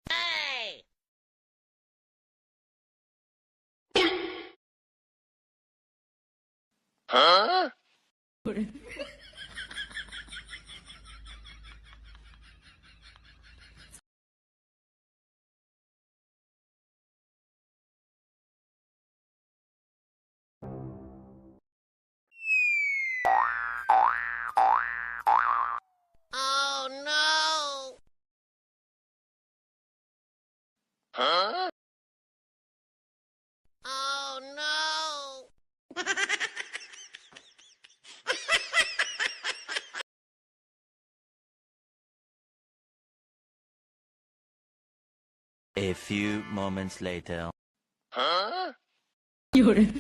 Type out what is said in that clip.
Hey! Huh? Oh no! Huh? Oh no! A few moments later. Huh? 有人。